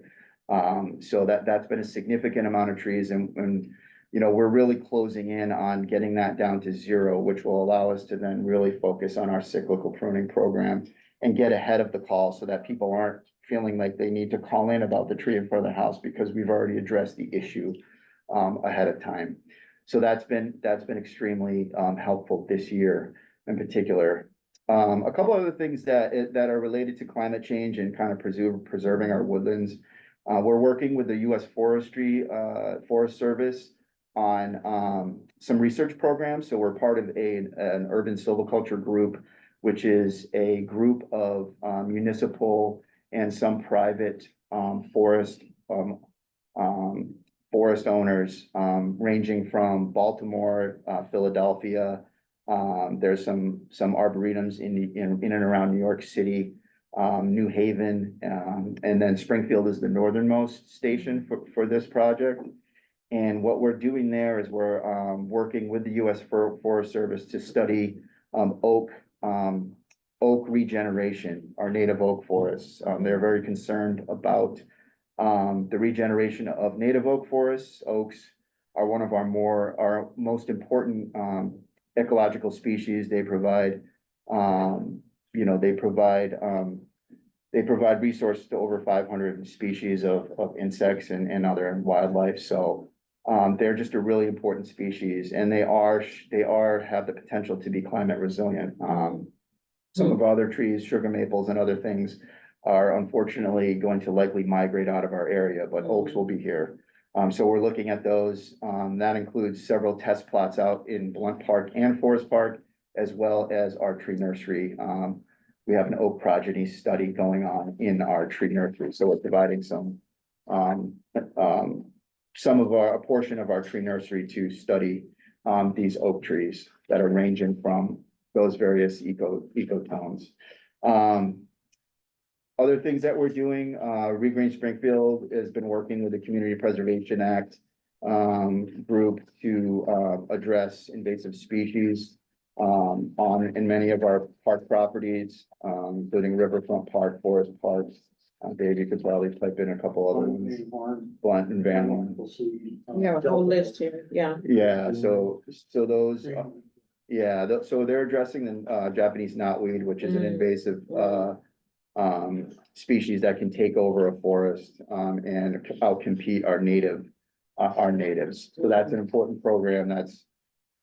So that's been a significant amount of trees, and you know, we're really closing in on getting that down to 0, which will allow us to then really focus on our cyclical pruning program and get ahead of the call so that people aren't feeling like they need to call in about the tree in front of the house because we've already addressed the issue ahead of time. So that's been extremely helpful this year in particular. A couple other things that are related to climate change and kind of preserving our woodlands. We're working with the U.S. Forest Service on some research programs. So we're part of an urban silviculture group, which is a group of municipal and some private forest owners, ranging from Baltimore, Philadelphia. There's some arboretums in and around New York City, New Haven, and then Springfield is the northernmost station for this project. And what we're doing there is we're working with the U.S. Forest Service to study oak regeneration, our native oak forests. They're very concerned about the regeneration of native oak forests. Oaks are one of our most important ecological species. They provide, you know, they provide resources to over 500 species of insects and other wildlife. So they're just a really important species, and they have the potential to be climate resilient. Some of our other trees, sugar maples and other things, are unfortunately going to likely migrate out of our area, but oaks will be here. So we're looking at those. That includes several test plots out in Blunt Park and Forest Park, as well as our tree nursery. We have an oak progeny study going on in our tree nursery, so we're providing a portion of our tree nursery to study these oak trees that are ranging from those various ecotones. Other things that we're doing, Regreen Springfield has been working with the Community Preservation Act group to address invasive species in many of our park properties, including Riverfront Park, Forest Parks, Dave, you could probably type in a couple other ones, Blunt and Van Horn. We'll see. We have a whole list here, yeah. Yeah, so those, yeah, so they're addressing the Japanese knotweed, which is an Mm. invasive species that can take over a forest and outcompete our natives. So that's an important program that's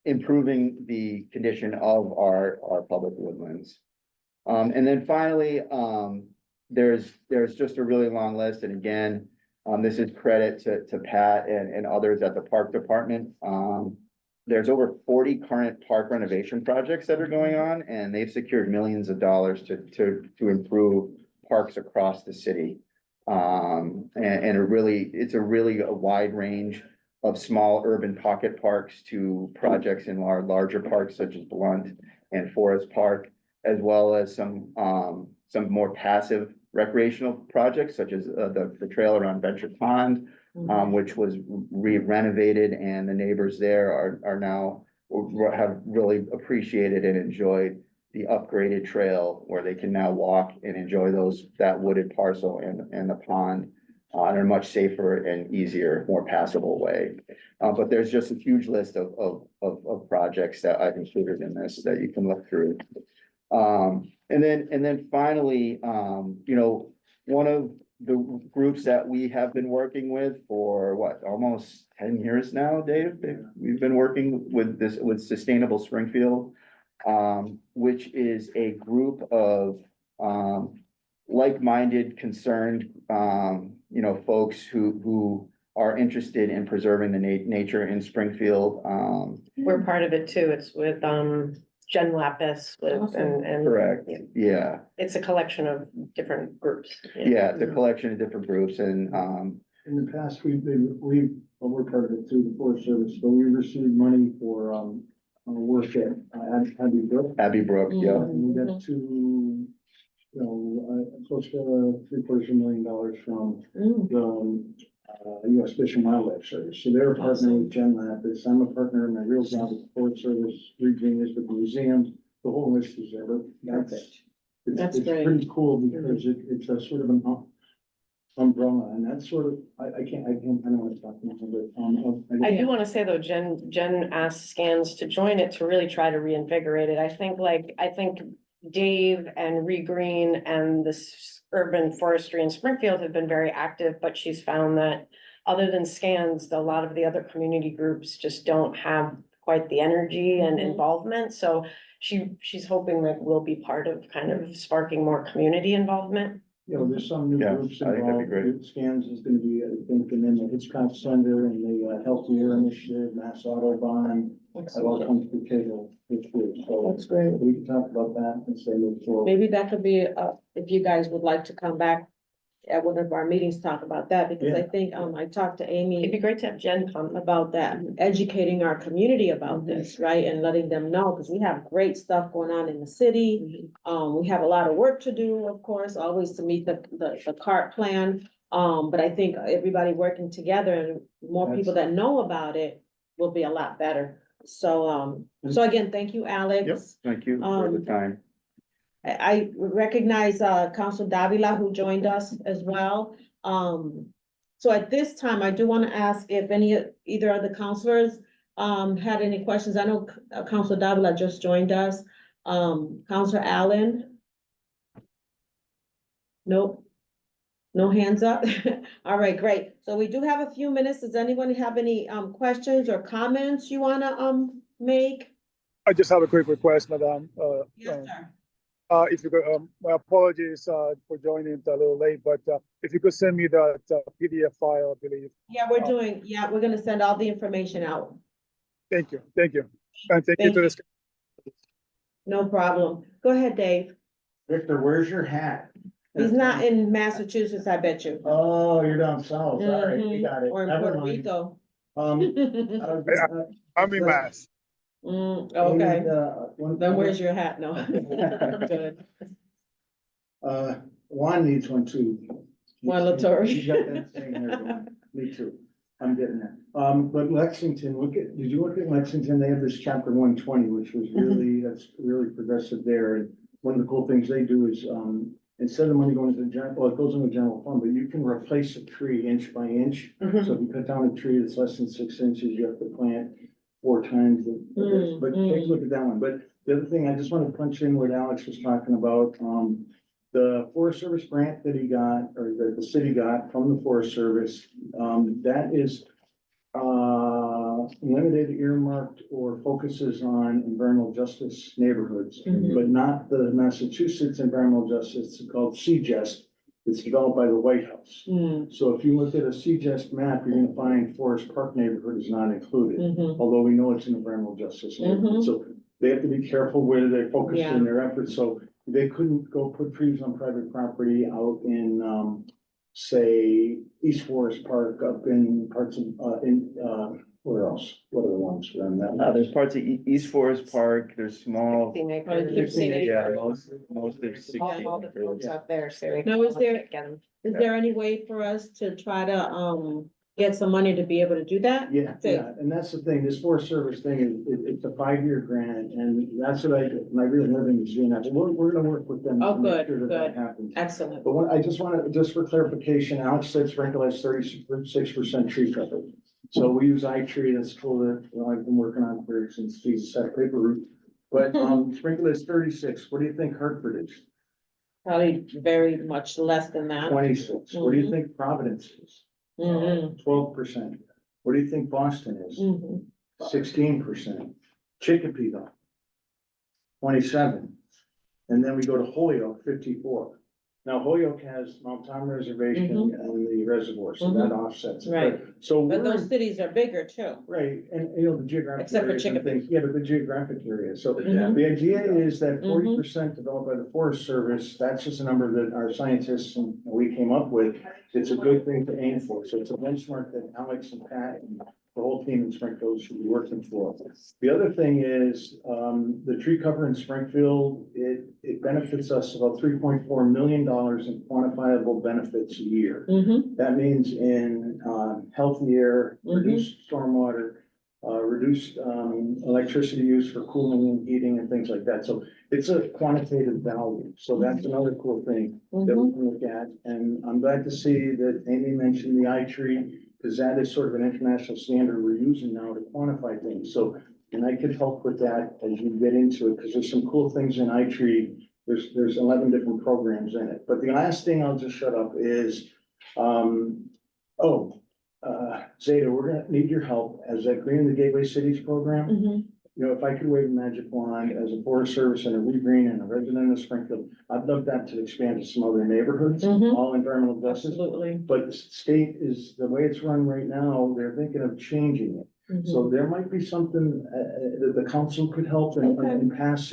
improving the condition of our public woodlands. And then finally, there's just a really long list, and again, this is credit to Pat and others at the park department. There's over 40 current park renovation projects that are going on, and they've secured millions of dollars to improve parks across the city. And it's a really wide range of small urban pocket parks to projects in our larger parks such as Blunt and Forest Park, as well as some more passive recreational projects such as the trail around Venture Pond, which was renovated, and the neighbors there are now have really appreciated and enjoyed the upgraded trail where they can now walk and enjoy that wooded parcel and the pond in a much safer and easier, more passable way. But there's just a huge list of projects that I've included in this that you can look through. And then finally, one of the groups that we have been working with for almost 10 years now, Dave? We've been working with Sustainable Springfield, which is a group of like-minded, concerned, folks who are interested in preserving the nature in Springfield. We're part of it too. It's with, Jen Lapis with, and. Correct, yeah. It's a collection of different groups. Yeah, it's a collection of different groups and, In the past, we're part of it through the Forest Service, but we received money for, work at Abbey Brook. Abbey Brook, yeah. And we got close to $750,000 from the US Fish and Wildlife Service. So they're a partner with Jen Lapis. I'm a partner, my real job with the Forest Service, Region is with the museum. The whole list is there, but That's it's great. pretty cool because it's a sort of an umbrella, and that's sort of, I don't want to talk about it. I do want to say though, Jen asked Scans to join it to really try to reinvigorate it. I think Dave and Regreen and this urban forestry in Springfield have been very active, but she's found that other than Scans, a lot of the other community groups just don't have quite the energy and involvement. So she's hoping that we'll be part of kind of sparking more community involvement. There's some new Yeah, groups I think that'd be involved. great. Scans is gonna be, I think, and then the Hitchcock Center and the Healthy Air Initiative, Mass Autobahn. That all comes to the table this week, so That's great. we can talk about that and say, look forward. Maybe that could be, if you guys would like to come back at one of our meetings, talk about that, because I think, I talked to It'd be Amy great to have Jen come. about that, educating our community about this, right? And letting them know, because we have great stuff going on in the city. We have a lot of work to do, of course, always to meet the CART plan. But I think everybody working together and more people that know about it will be a lot better. So again, thank you, Alex. Yep, thank you for the time. I recognize Council Davila who joined us as well. So at this time, I do want to ask if either of the councilors had any questions. I know Council Davila just joined us. Councilor Allen? Nope. No hands up? All right, great. So we do have a few minutes. Does anyone have any questions or comments you wanna make? I just have a quick request, Madam. Yes, sir. If you could, my apologies for joining a little late, but if you could send me that PDF file, I believe. Yeah, we're gonna send all the information out. Thank you, and thank you to this. No problem. Go ahead, Dave. Victor, where's your hat? He's not in Massachusetts, I bet you. Oh, you're down south, all right, we Mhm. got it. Or in Never Puerto mind. Rico. I'm in Mass. Okay, then where's your hat? No. Good. Juan needs one too. Juan Latorre. You got that same hair going. Me too. I'm getting there. But Lexington, did you look at Lexington? They have this chapter 120, which was really, that's really progressive there. And one of the cool things they do is, instead of money going to the general, well, it goes into the general fund, but you can replace a tree inch by inch. Mhm. So if you cut down a tree that's less than 6 inches, you have to plant 4 times. But take a look at that one. But the other thing, I just want to punch in what Alex was talking about, the Forest Service grant that he got, or that the city got from the Forest Service, that is limited, earmarked, or focuses on environmental justice neighborhoods, Mhm. but not the Massachusetts environmental justice. It's called CGEST. It's developed by the White House. Mm, So if you look at a CGEST map, you're gonna find Forest Park neighborhood is not included, mhm. although we know it's an environmental justice neighborhood. So they have to be careful where they focus Yeah. in their efforts. So they couldn't go put trees on private property out in, say, East Forest Park, up in parts of, where else? What are the ones around that? There's parts of East Forest Park, there's small, 16 Oh, acres. 16 yeah, acres. most of it's All 16 the folks acres. out there, so. Now, is there- Get 'em. Is there any way for us to try to, get some money to be able to do that? Yeah, Say- yeah, and that's the thing, this Forest Service thing is, it's a 5-year grant, and that's what my real living is doing that. We're gonna work with them. Oh, to make good, sure that good. happens. Excellent. But what, I just wanna, just for clarification, Alex said Sprinkle has 36% tree coverage. So we use iTree, that's cool, that, I've been working on for since Jesus had paper route. But, Sprinkle is 36, what do you think Hartford is? Probably very much less than that. 26, what do you think Providence is? Mhm, 12%, what do you think Boston is? mhm. 16%. Chicopee though. 27. And then we go to Holyoke, 54. Now Holyoke has Mount Tom Reservation and the reservoir, so that offsets. it. Right. But- So But we're, those cities are bigger too. right, and you know, the geographic Except for areas and Chicopee. things, yeah, but the geographic area, so. Mhm. The idea is that Mhm. 40% developed by the Forest Service, that's just a number that our scientists and we came up with. It's a good thing to aim for, so it's a benchmark that Alex and Pat and the whole team in Springfield should be working for. The other thing is, the tree cover in Springfield, it benefits us about $3.4 million in quantifiable benefits a year. Mhm, That means in, healthy air, Mhm. reduced stormwater, reduced, electricity use for cooling and heating and things like that. So it's a quantitative value. So that's another cool thing that we mhm. can look at. And I'm glad to see that Amy mentioned the iTree, because that is sort of an international standard we're using now to quantify things. So, and I could help with that as you get into it, because there's some cool things in iTree. There's 11 different programs in it. But the last thing I'll just shut up is, Zeta, we're gonna need your help as that Green the Gateway Cities program. Mhm. You know, if I could wave a magic wand as a Forest Service and a Regreen and a resident of Springfield, I'd love that to expand to some other neighborhoods, Mhm. all environmental justice. Absolutely. But the state is, the way it's run right now, they're thinking of changing it. Mhm. So there might be something, that the council could help and pass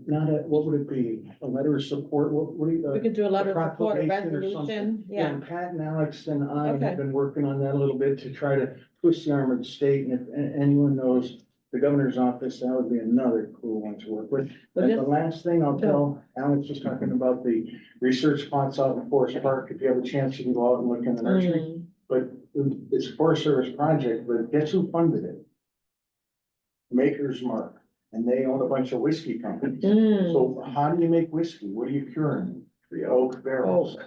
not a, what would it be? A letter of support, what do you? We could do a letter of support, a proclamation or resolution, something. yeah. And Pat and Alex and I Okay. have been working on that a little bit to try to push the arm of the state. And if anyone knows the governor's office, that would be another cool one to work with. But And this- the last thing I'll tell, Alex was talking about the research spots out in Forest Park. If you have a chance, you can go out and look in the nursery. Mm, But it's a Forest Service project, but guess who funded it? Maker's Mark, and they own a bunch of whiskey companies. mm. So how do you make whiskey? What are you curing? The oak barrels.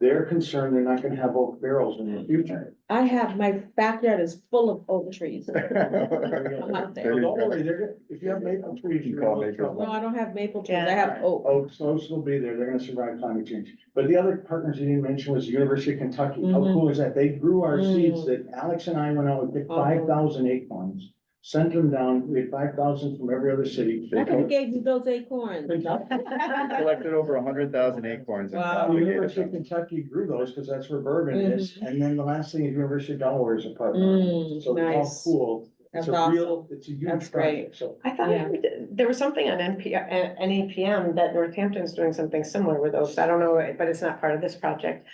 They're concerned they're not gonna have oak barrels in the future. I have, my backyard is full of oak trees. I'm out So there. don't worry, if you have maple trees, You you're call in Maker's trouble. No, I don't have maple trees, I have oak. Oaks will be there. They're gonna survive climate change. But the other partners you didn't mention was the University of Kentucky. How Mhm. cool is that? They grew our seeds Mm. that Alex and I went out and picked Uh-huh. 5,000 acorns. Sent them down. We had 5,000 from every other city. I could have gave you those acorns. Collected over 100,000 acorns. and Wow. The propagated University of them. Kentucky grew those because that's where bourbon is. And then the last thing is University of Delaware is a partner. Mm, So it's all nice. cool. It's That's a real, awesome. it's a huge That's great. project. So I thought Yeah. there was something on NEPM that Northampton's doing something similar with those. I don't know, but it's not part of this project,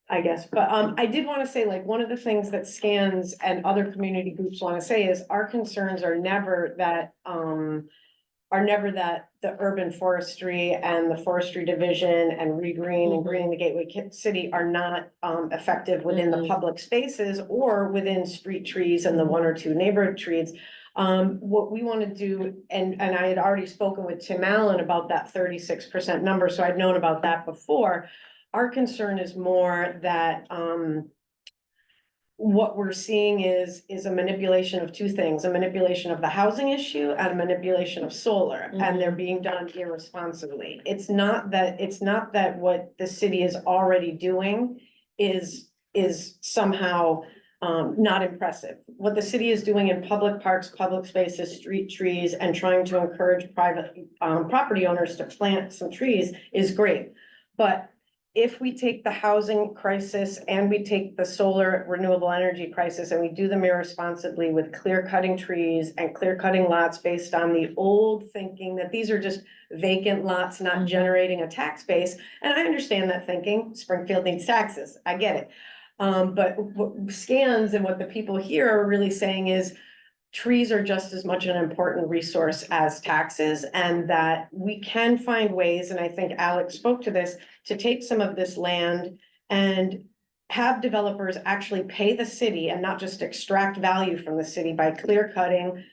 I guess. But I did want to say, like, one of the things that SCANS and other community groups want to say is our concerns are never that the urban forestry and the forestry division and regreen and greening the gateway city are not effective within the Mhm. public spaces or within street trees and the one or two neighborhood trees. What we want to do, and I had already spoken with Tim Allen about that 36% number, so I'd known about that before. Our concern is more that, what we're seeing is a manipulation of two things, a manipulation of the housing issue and a manipulation of solar, and they're being done irresponsibly. It's not that what the city is already doing is somehow not impressive. What the city is doing in public parks, public spaces, street trees, and trying to encourage private property owners to plant some trees is great. But if we take the housing crisis and we take the solar renewable energy crisis and we do them irresponsibly with clear cutting trees and clear cutting lots based on the old thinking that these are just vacant lots not generating a tax base, and I understand that thinking, Springfield needs taxes, I get it. But what scans and what the people here are really saying is trees are just as much an important resource as taxes, and that we can find ways, and I think Alex spoke to this, to take some of this land and have developers actually pay the city and not just extract value from the city by clear cutting,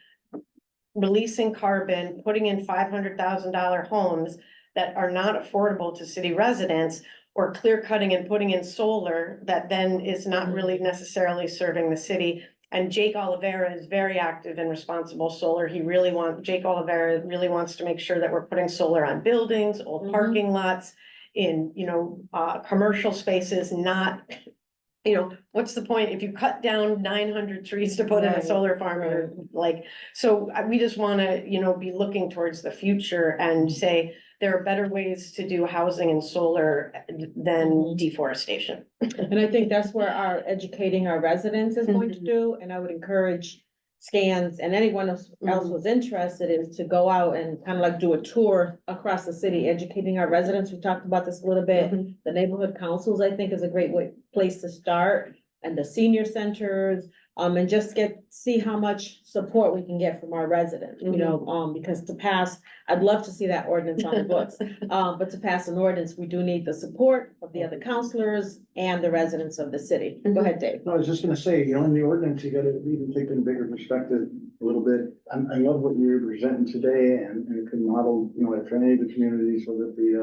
releasing carbon, putting in $500,000 homes that are not affordable to city residents, or clear cutting and putting in solar that then is not really necessarily serving the city. And Jake Oliveira is very active in responsible solar. Jake Oliveira really wants to make sure that we're putting solar on buildings, old parking lots, in, commercial spaces, not, what's the point if you cut down 900 trees to put in a solar farm, or so we just want to, be looking towards the future and say there are better ways to do housing and solar than deforestation. And I think that's where our educating our residents is going to do, and I would encourage Scans and anyone else was interested is to go out and kind of like do a tour across the city, educating our residents. We talked about this a little bit. The neighborhood councils, I think, is a great place to start, and the senior centers, and just see how much support we can get from our residents, because I'd love to see that ordinance on the books. But to pass an ordinance, we do need the support of the other counselors and the residents of the city. Go ahead, Dave. No, I was just gonna say, in the ordinance, you gotta even take in a bigger perspective a little bit. I love what you're presenting today, and it could model, for any of the communities, whether it be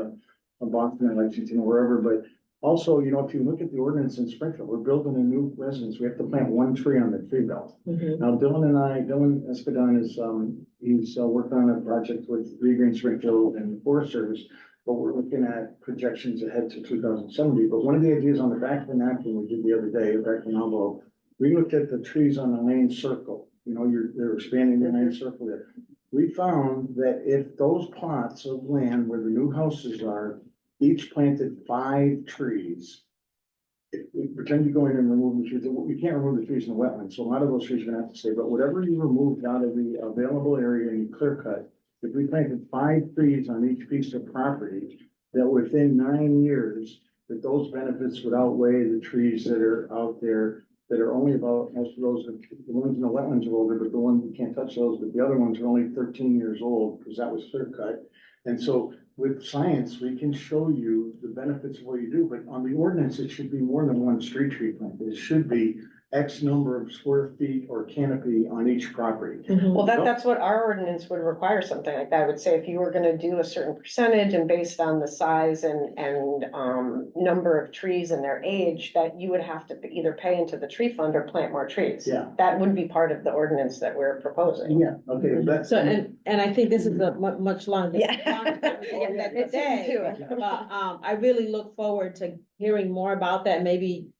Boston or Lexington or wherever, but also, if you look at the ordinance in Springfield, we're building a new residence. We have to plant one tree on the tree belt. Now, Dylan Espadon he's working on a project with Green Green Springfield and the Forest Service, but we're looking at projections ahead to 2070. But one of the ideas on the back of the napkin we did the other day, back in envelope, we looked at the trees on the lane circle. They're expanding the lane circle there. We found that if those plots of land where the new houses are, each planted 5 trees. Pretend you go in and remove the trees. We can't remove the trees in the wetlands, so a lot of those trees are gonna have to stay, but whatever you removed out of the available area and you clear cut, if we planted 5 trees on each piece of property, that within 9 years, that those benefits would outweigh the trees that are out there that are only about, most of those, the ones in the wetlands are older, but the ones, we can't touch those, but the other ones are only 13 years old, because that was clear cut. And so with science, we can show you the benefits of what you do, but on the ordinance, it should be more than one street tree planted. It should be X number of square feet or canopy on each property. Well, that's what our ordinance would require, something like that. I would say if you were gonna do a certain percentage and based on the size and number of trees and their age, that you would have to either pay into the tree fund or plant more trees. Yeah. That would be part of the ordinance that we're proposing. Yeah, okay, that's. So, and I think this is a much longer. Yeah. conversation than It's today. too. But, I really look forward to hearing more about that. Maybe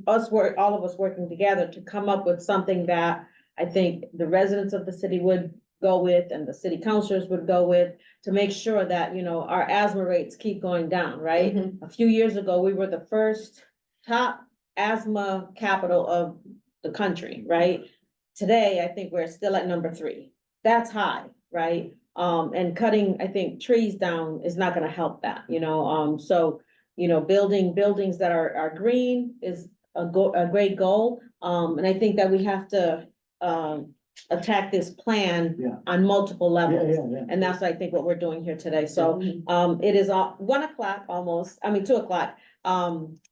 all of us working together to come up with something that I think the residents of the city would go with and the city councilors would go with, to make sure that, our asthma rates keep going down, right? A few years ago, we were the first top asthma capital of the country, right? Today, I think we're still at number 3. That's high, right? And cutting, I think, trees down is not gonna help that, so, building buildings that are green is a great goal. And I think that we have to, attack this plan on multiple levels. And that's, I think, what we're doing here today. So, it is 1:00 almost, 2:00.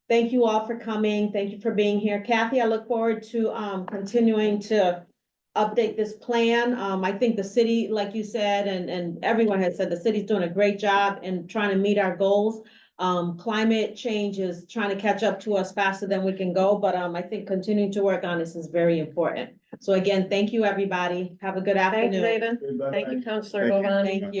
Thank you all for coming. Thank you for being here. Kathy, I look forward to, continuing to, update this plan. I think the city, like you said, and everyone has said, the city's doing a great job in trying to meet our goals. Climate change is trying to catch up to us faster than we can go, but, I think continuing to work on this is very important. So again, thank you, everybody. Have a good Thanks, afternoon. Zeta. Thank you, Counselor Thank you. Govan. Thank you.